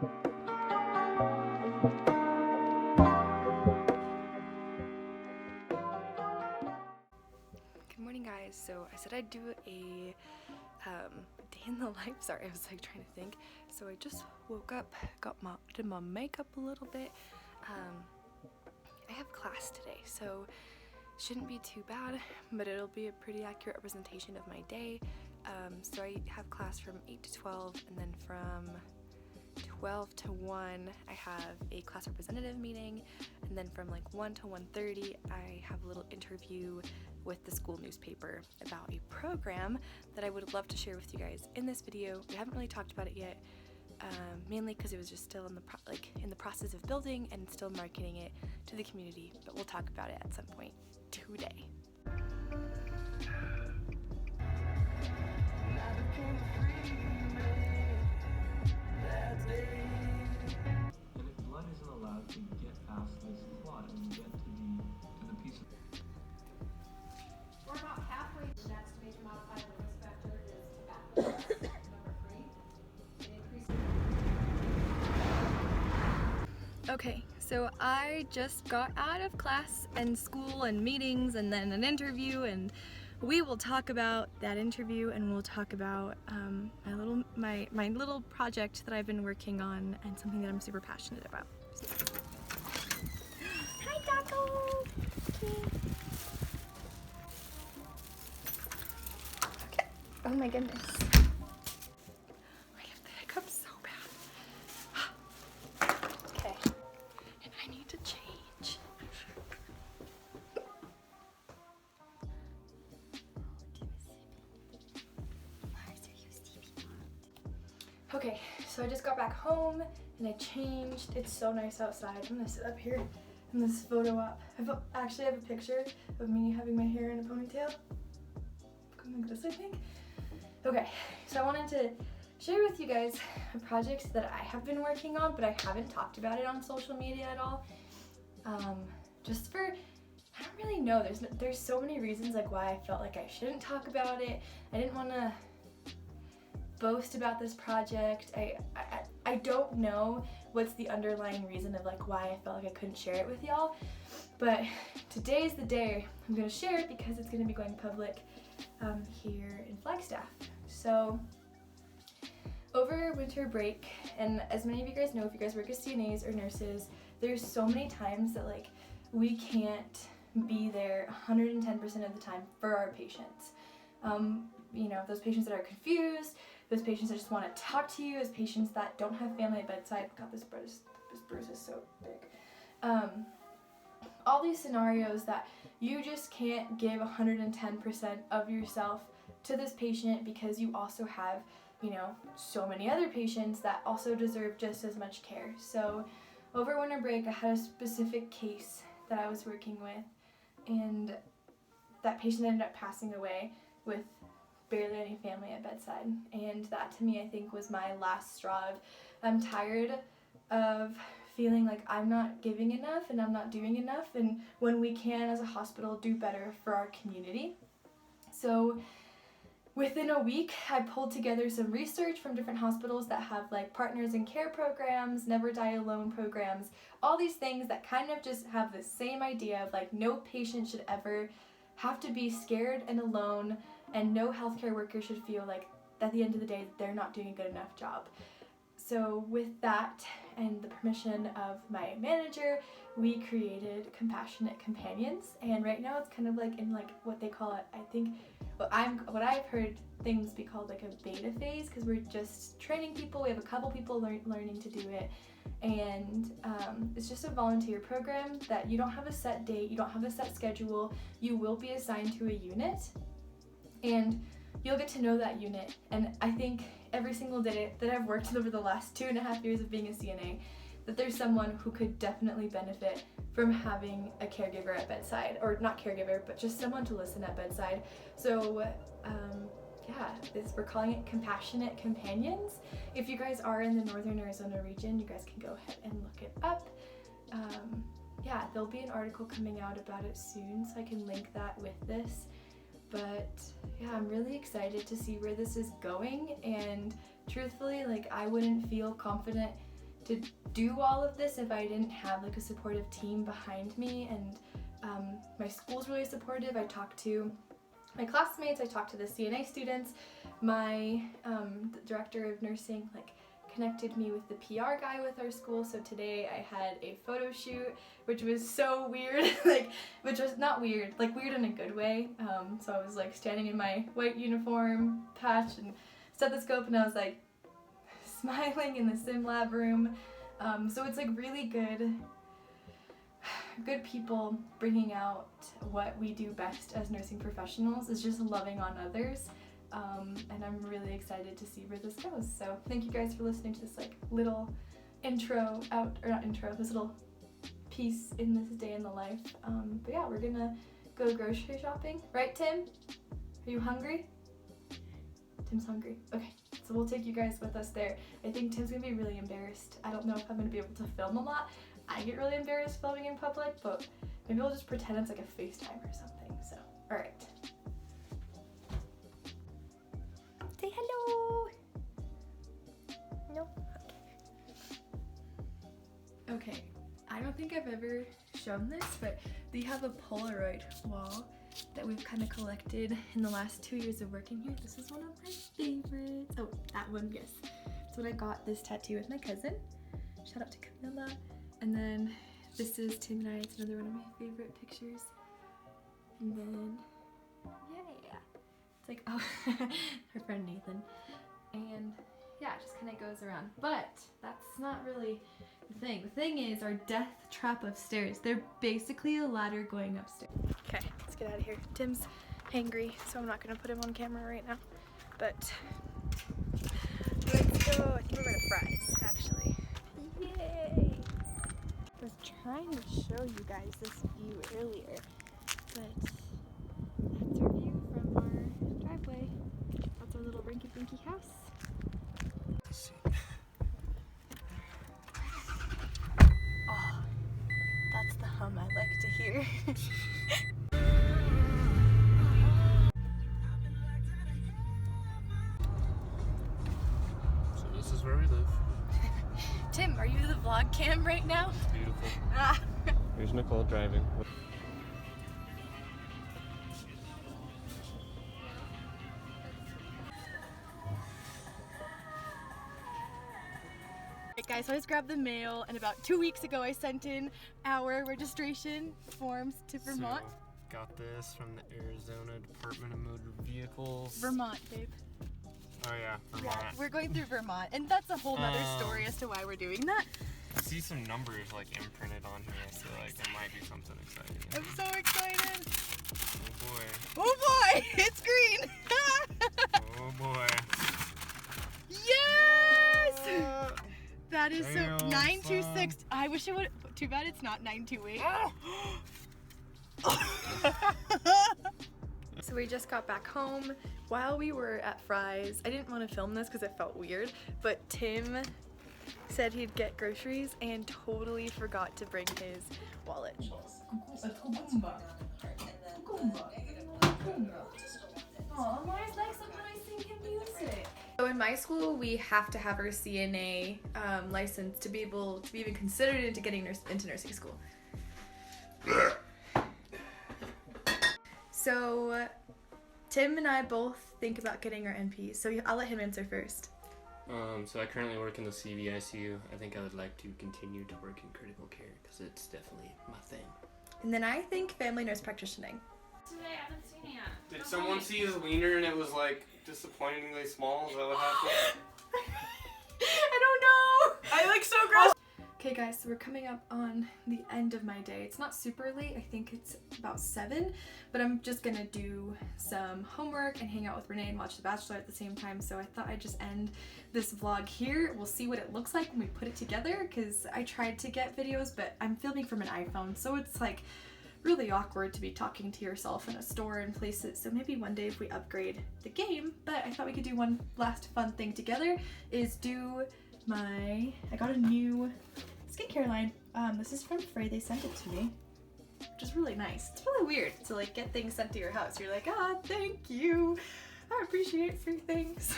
Good morning, guys. So I said I'd do a day in the life. Sorry, I was like trying to think. So I just woke up, did my makeup a little bit. I have class today, so shouldn't be too bad, but it'll be a pretty accurate representation of my day. So I have class from 8 to 12, and then from 12 to 1 I have a class representative meeting, and then from like 1 to 1:30 I have a little interview with the school newspaper about a program that I would love to share with you guys in this video. We haven't really talked about it yet, mainly because it was just still in the process of building and still marketing it to the community, but we'll talk about it at some point today. And if blood isn't allowed to get past this clot and get to the piece of... We're about halfway through. Next major modified risk factor is tobacco. Number 3. It increases. Okay, so I just got out of class and school and meetings and then an interview, and we will talk about that interview, and we'll talk about my little project that I've been working on and something that I'm super passionate about. Hi, Taco! Okay. Oh my goodness. I have the hiccups so bad. Okay. And I need to change. Okay, so I just got back home and I changed. It's so nice outside. I'm gonna sit up here in this photo op. I actually have a picture of me having my hair in a ponytail. Going like this, I think. Okay, so I wanted to share with you guys a project that I have been working on, but I haven't talked about it on social media at all. Just for, I don't really know, there's so many reasons like why I felt like I shouldn't talk about it. I didn't want to boast about this project. I don't know what's the underlying reason of like why I felt like I couldn't share it with y'all, but today's the day I'm going to share it because it's going to be going public here in Flagstaff. So over winter break, and as many of you guys know, if you guys work as CNAs or nurses, there's so many times that like we can't be there 110% of the time for our patients. You know, those patients that are confused, those patients that just want to talk to you, those patients that don't have family at bedside. God, this bruise is so big. All these scenarios that you just can't give 110% of yourself to this patient because you also have, you know, so many other patients that also deserve just as much care. So over winter break, I had a specific case that I was working with, and that patient ended up passing away with barely any family at bedside, and that to me I think was my last straw of I'm tired of feeling like I'm not giving enough and I'm not doing enough, and when we can as a hospital do better for our community. So within a week I pulled together some research from different hospitals that have like partners in care programs, never die alone programs, all these things that kind of just have the same idea of like no patient should ever have to be scared and alone, and no healthcare worker should feel like at the end of the day they're not doing a good enough job. So with that and the permission of my manager, we created Compassionate Companions, and right now it's kind of like in like what they call it, I think what I've heard things be called like a beta phase, because we're just training people. We have a couple people learning to do it, and it's just a volunteer program that you don't have a set date, you don't have a set schedule, you will be assigned to a unit and you'll get to know that unit. And I think every single day that I've worked over the last 2.5 years of being a CNA, that there's someone who could definitely benefit from having a caregiver at bedside, or not caregiver, but just someone to listen at bedside. So we're calling it Compassionate Companions. If you guys are in the Northern Arizona region, you guys can go ahead and look it up. There'll be an article coming out about it soon, so I can link that with this. But yeah, I'm really excited to see where this is going, and truthfully, like I wouldn't feel confident to do all of this if I didn't have like a supportive team behind me, and my school's really supportive. I talked to my classmates, I talked to the CNA students, my the director of nursing like connected me with the PR guy with our school, so today I had a photo shoot, which was so weird, like, which was not weird, like weird in a good way. So I was like standing in my white uniform, patch and stethoscope, and I was like smiling in the sim lab room. So it's like really good people bringing out what we do best as nursing professionals, is just loving on others. And I'm really excited to see where this goes. So thank you guys for listening to this like little intro this little piece in this day in the life. But yeah, we're gonna go grocery shopping. Right, Tim? Are you hungry? Tim's hungry. Okay, so we'll take you guys with us there. I think Tim's gonna be really embarrassed. I don't know if I'm gonna be able to film a lot. I get really embarrassed filming in public, but maybe we'll just pretend it's like a FaceTime or something. So, all right. Say hello. No. Okay. I don't think I've ever shown this, but they have a Polaroid wall that we've kind of collected in the last 2 years of working here. This is one of my favorites. Oh, that one, yes. It's when I got this tattoo with my cousin. Shout out to Camilla. And then this is Tim and I. It's another one of my favorite pictures. And then, yeah. It's like, oh, her friend Nathan. And yeah, it just kind of goes around. But that's not really the thing. The thing is our death trap upstairs. They're basically a ladder going upstairs. Okay, let's get out of here. Tim's hangry, so I'm not going to put him on camera right now. But let's go. I think we're going to Fry's, actually. Yay! I was trying to show you guys this view earlier, but that's our view from our driveway. That's our little rinky-dinky house. Oh, that's the hum I like to hear. So this is where we live. Tim, are you the vlog cam right now? It's beautiful. Here's Nicole driving. Alright guys, so I just grabbed the mail, and about 2 weeks ago I sent in our registration forms to Vermont. So, got this from the Arizona Department of Motor Vehicles. Vermont, babe. Oh yeah, Vermont. Yeah, we're going through Vermont, and that's a whole nother story as to why we're doing that. I see some numbers like imprinted on here, so like there might be something exciting. I'm so excited. Oh boy. Oh boy, it's green. Oh boy. Yes! That is Damn, so 926. I wish it would. Too bad it's not 928. So we just got back home. While we were at Fry's, I didn't want to film this because it felt weird, but Tim said he'd get groceries and totally forgot to bring his wallet. Oh, Mars likes it when I sing him music. So in my school, we have to have our CNA license to be able to be even considered into getting into nursing school. So Tim and I both think about getting our NPs, so I'll let him answer first. So I currently work in the CVICU. I think I would like to continue to work in critical care because it's definitely my thing. And then I think family nurse practitioning. Today I haven't seen it yet. Did someone see his wiener and it was like disappointingly small? Is that what happened? I don't know. I like so gross. Okay guys, so we're coming up on the end of my day. It's not super late, I think it's about 7, but I'm just gonna do some homework and hang out with Renee and watch The Bachelor at the same time, so I thought I'd just end this vlog here. We'll see what it looks like when we put it together, because I tried to get videos, but I'm filming from an iPhone, so it's like really awkward to be talking to yourself in a store and places, so maybe one day if we upgrade the game. But I thought we could do one last fun thing together, is do I got a new skincare line. This is from Frey. They sent it to me, which is really nice. It's really weird to like get things sent to your house. You're like, ah, thank you. I appreciate free things.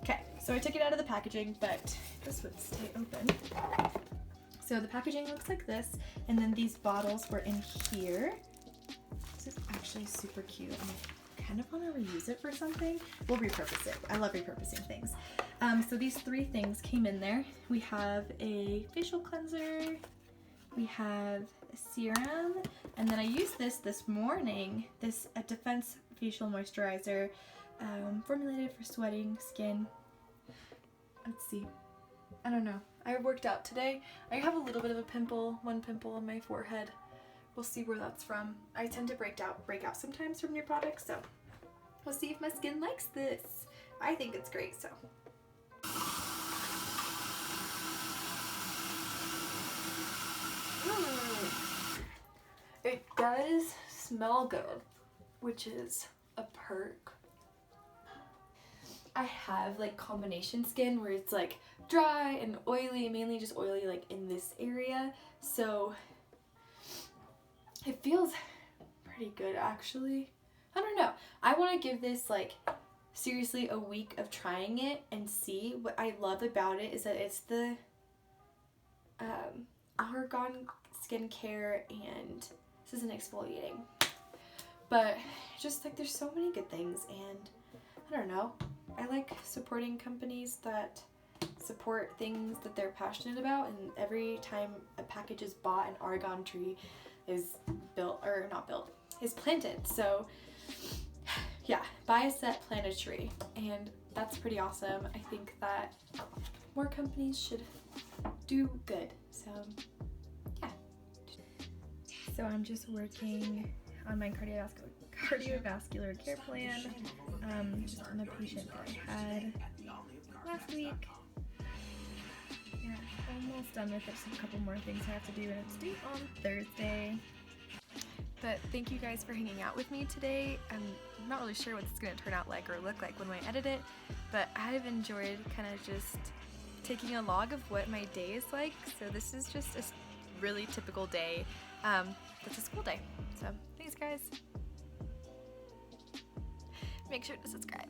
Okay, So I took it out of the packaging, but this would stay open. So the packaging looks like this, and then these bottles were in here. This is actually super cute. I kind of want to reuse it for something. We'll repurpose it. I love repurposing things. So these 3 things came in there. We have a facial cleanser, we have a serum, and then I used this morning, a Defense facial moisturizer, formulated for sweating skin. Let's see. I don't know. I worked out today. I have a little bit of a pimple, one pimple on my forehead. We'll see where that's from. I tend to break out sometimes from new products, so we'll see if my skin likes this. I think it's great, so. It does smell good, which is a perk. I have like combination skin where it's like dry and oily, mainly just oily like in this area, so it feels pretty good actually. I don't know. I want to give this like seriously a week of trying it and see. What I love about it is that it's the argan skincare, and this isn't exfoliating, but just like there's so many good things, and I don't know. I like supporting companies that support things that they're passionate about, and every time a package is bought, an argan tree is is planted. So yeah, buy a set, plant a tree, and that's pretty awesome. I think that more companies should do good. So yeah. So I'm just working on my cardiovascular care plan, just on a patient that I had last week. Yeah, almost done with it. Just a couple more things I have to do, and it's due on Thursday. But thank you guys for hanging out with me today. I'm not really sure what it's going to turn out like or look like when I edit it, but I've enjoyed kind of just taking a log of what my day is like. So this is just a really typical day. It's a school day. So thanks guys. Make sure to subscribe.